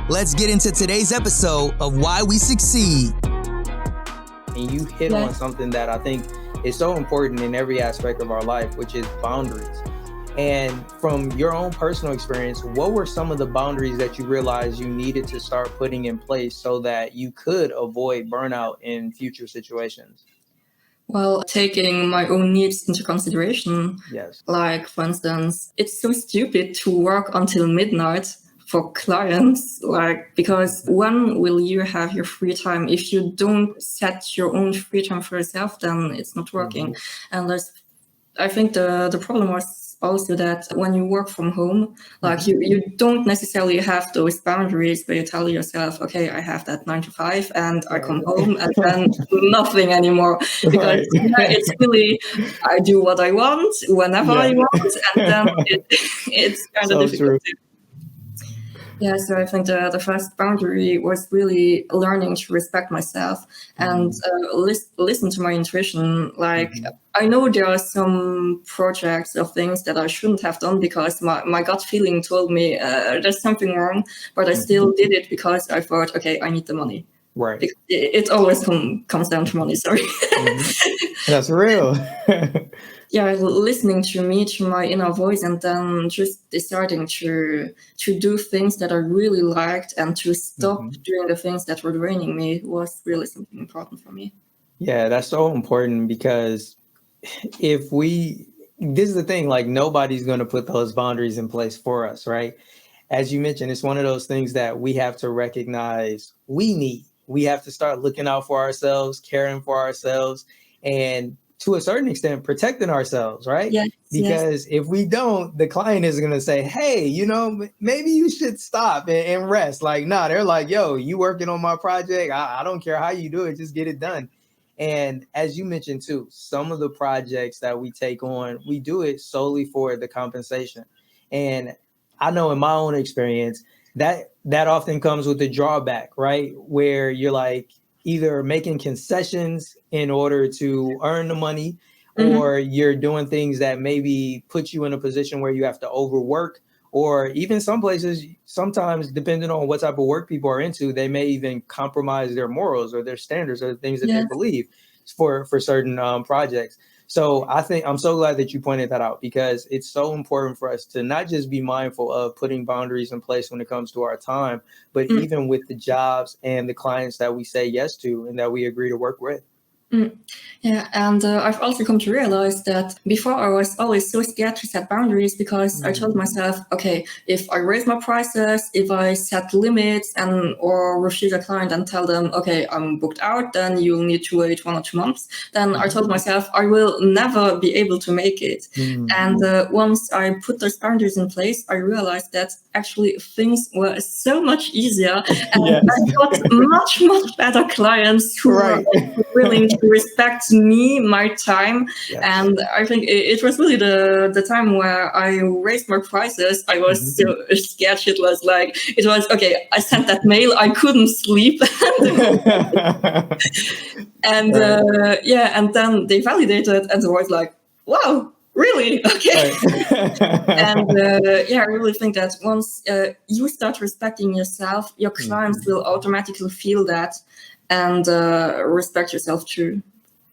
Let's get into today's episode of Why We Succeed. And you hit on something that I think is so important in every aspect of our life, which is boundaries. And from your own personal experience, what were some of the boundaries that you realized you needed to start putting in place so that you could avoid burnout in future situations? Well, taking my own needs into consideration. Yes. Like, for instance, it's so stupid to work until midnight for clients, because when will you have your free time? If you don't set your own free time for yourself, then it's not working. And I think the problem was also that when you work from home, you don't necessarily have those boundaries where you tell yourself, okay, I have that 9 to 5 and I come home and then nothing anymore. Because it's really, I do what I want whenever I want, and then it's kind of difficult to. Yeah, so I think the first boundary was really learning to respect myself and listen to my intuition. I know there are some projects or things that I shouldn't have done because my gut feeling told me there's something wrong, but I still did it because I thought, okay, I need the money. Right. It always comes down to money, sorry. That's real. Listening to me, to my inner voice, and then just deciding to do things that I really liked and to stop doing the things that were draining me was really something important for me. Yeah, that's so important because this is the thing, nobody's going to put those boundaries in place for us, right? As you mentioned, it's one of those things that we have to recognize we need. We have to start looking out for ourselves, caring for ourselves, and to a certain extent, protecting ourselves, right? Yes, because if we don't, the client is going to say, hey, maybe you should stop and rest. They're like, yo, you working on my project. I don't care how you do it. Just get it done. And as you mentioned, too, some of the projects that we take on, we do it solely for the compensation. And I know in my own experience that often comes with the drawback, right? Where you're either making concessions in order to earn the money, or you're doing things that maybe put you in a position where you have to overwork, or even some places, sometimes depending on what type of work people are into, they may even compromise their morals or their standards or the things that they believe for certain projects. So I think I'm so glad that you pointed that out, because it's so important for us to not just be mindful of putting boundaries in place when it comes to our time, but even with the jobs and the clients that we say yes to and that we agree to work with. Yeah, and I've also come to realize that before I was always so scared to set boundaries because I told myself, okay, if I raise my prices, if I set limits or refuse a client and tell them, okay, I'm booked out, then you'll need to wait 1 or 2 months, then I told myself I will never be able to make it. And once I put those boundaries in place, I realized that actually things were so much easier, and I got much, much better clients who were willing to respect me, my time. And I think it was really the time where I raised my prices. I was so scared shitless. It was, okay, I sent that mail, I couldn't sleep. And and then they validated and I was like, wow, really? Okay. And I really think that once you start respecting yourself, your clients will automatically feel that and respect yourself too.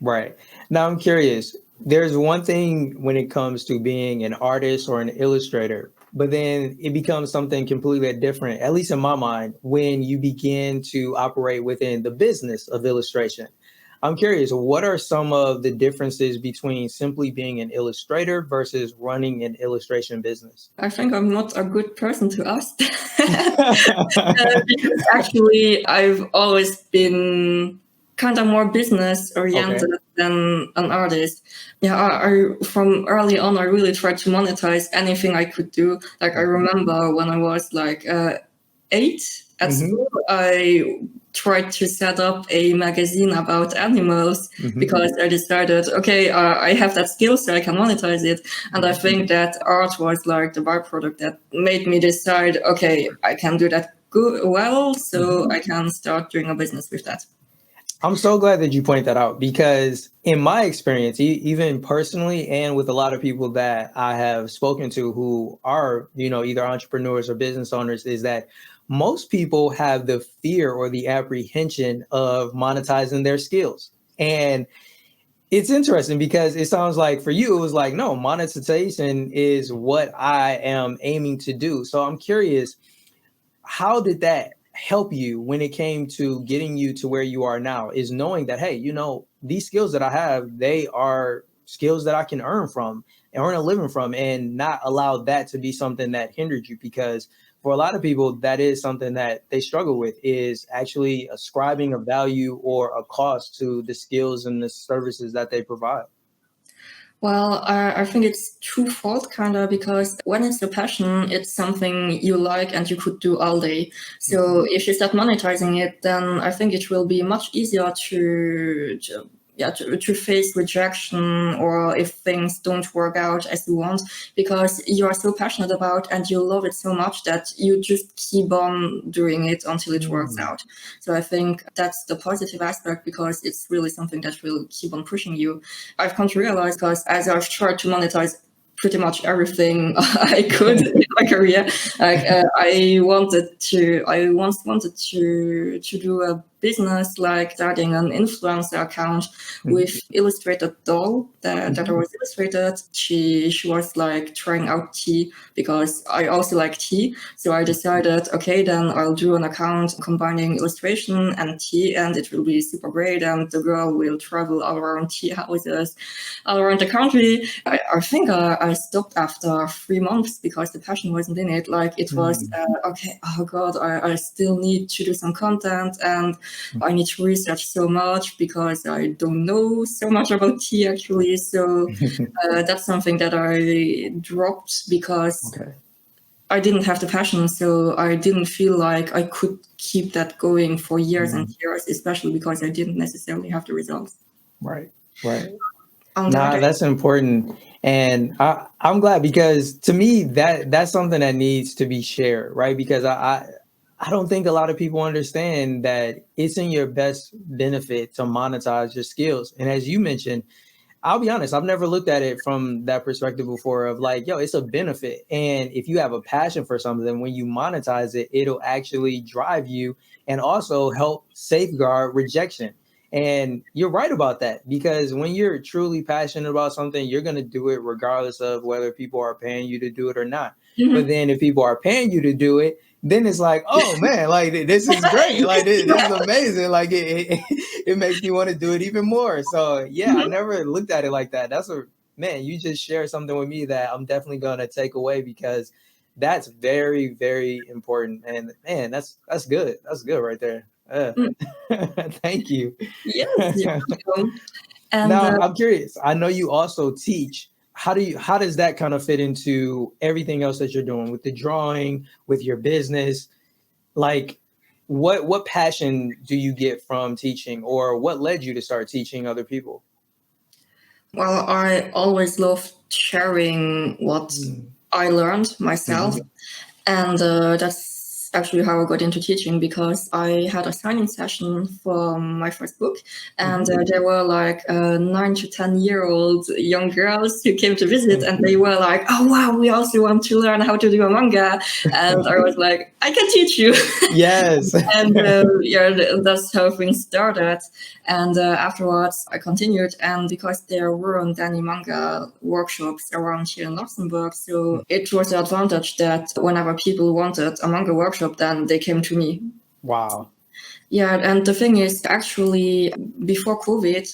Right. Now I'm curious, there's one thing when it comes to being an artist or an illustrator, but then it becomes something completely different, at least in my mind, when you begin to operate within the business of illustration. I'm curious, what are some of the differences between simply being an illustrator versus running an illustration business? I think I'm not a good person to ask. Because actually, I've always been kind of more business oriented than an artist. I from early on, I really tried to monetize anything I could do. I remember when I was 8 at school, I tried to set up a magazine about animals because I decided, okay, I have that skill, so I can monetize it. And I think that art was the byproduct that made me decide, okay, I can do that well, so I can start doing a business with that. I'm so glad that you point that out because in my experience, even personally and with a lot of people that I have spoken to who are, either entrepreneurs or business owners, is that most people have the fear or the apprehension of monetizing their skills. And it's interesting because it sounds like for you, it was like, no, monetization is what I am aiming to do. So I'm curious, how did that help you when it came to getting you to where you are now? Is knowing that, hey, these skills that I have, they are skills that I can earn a living from, and not allow that to be something that hindered you. Because for a lot of people, that is something that they struggle with, is actually ascribing a value or a cost to the skills and the services that they provide. Well, I think it's twofold, kind of, because when it's a passion, it's something you like and you could do all day. So if you start monetizing it, then I think it will be much easier to face rejection, or if things don't work out as you want, because you are so passionate about and you love it so much that you just keep on doing it until it works out. So I think that's the positive aspect, because it's really something that will keep on pushing you. I've come to realize, because as I've tried to monetize pretty much everything I could in my career, I once wanted to do a business, like starting an influencer account with illustrated doll that I was illustrated. She was like trying out tea, because I also like tea. So I decided, okay, then I'll do an account combining illustration and tea, and it will be super great. And the girl will travel all around tea houses, all around the country. I think I stopped after 3 months because the passion wasn't in it. Like it was, okay, oh God, I still need to do some content, and I need to research so much because I don't know so much about tea actually. So that's something that I dropped because I didn't have the passion. So I didn't feel like I could keep that going for years and years, especially because I didn't necessarily have the results. Right. That's important. And I'm glad, because to me, that's something that needs to be shared, right? Because I don't think a lot of people understand that it's in your best benefit to monetize your skills. And as you mentioned, I'll be honest, I've never looked at it from that perspective before, of like, yo, it's a benefit. And if you have a passion for something, when you monetize it, it'll actually drive you and also help safeguard rejection. And you're right about that, because when you're truly passionate about something, you're going to do it regardless of whether people are paying you to do it or not. But then if people are paying you to do it, then it's like, oh man, like this is great. Like this is amazing. Like it makes me want to do it even more. So yeah, I never looked at it like that. Man, you just shared something with me that I'm definitely going to take away, because that's very, very important. And man, that's good. That's good right there. Thank you. Yes, you're welcome. And now I'm curious. I know you also teach. How does that kind of fit into everything else that you're doing with the drawing, with your business? Like, what passion do you get from teaching, or what led you to start teaching other people? Well, I always loved sharing what I learned myself. And that's actually how I got into teaching, because I had a signing session for my first book, and there were like 9 to 10-year-old young girls who came to visit, and they were like, oh wow, we also want to learn how to do a manga. And I was like, I can teach you. Yes. And that's how things started. And afterwards I continued, and because there weren't any manga workshops around here in Luxembourg, so it was the advantage that whenever people wanted a manga workshop, then they came to me. Wow. Yeah, and the thing is, actually, before COVID,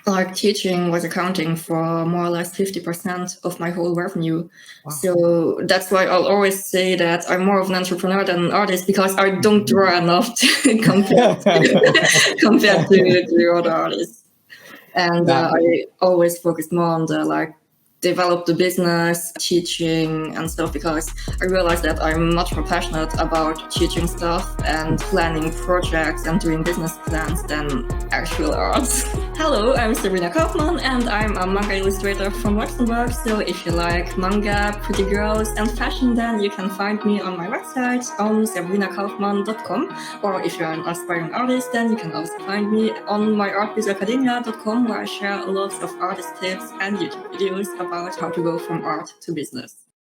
like teaching was accounting for more or less 50% of my whole revenue. Wow. So that's why I'll always say that I'm more of an entrepreneur than an artist, because I don't draw enough compared to other artists. And I always focus more on the like develop the business, teaching and stuff, because I realized that I'm much more passionate about teaching stuff and planning projects and doing business plans than actual art. Hello, I'm Sabrina Kaufmann and I'm a manga illustrator from Luxembourg. So if you like manga, pretty girls and fashion, then you can find me on my website on sabrinakaufmann.com. Or if you're an aspiring artist, then you can also find me on my artbizacademia.com, where I share lots of artist tips and YouTube videos about how to go from art to business.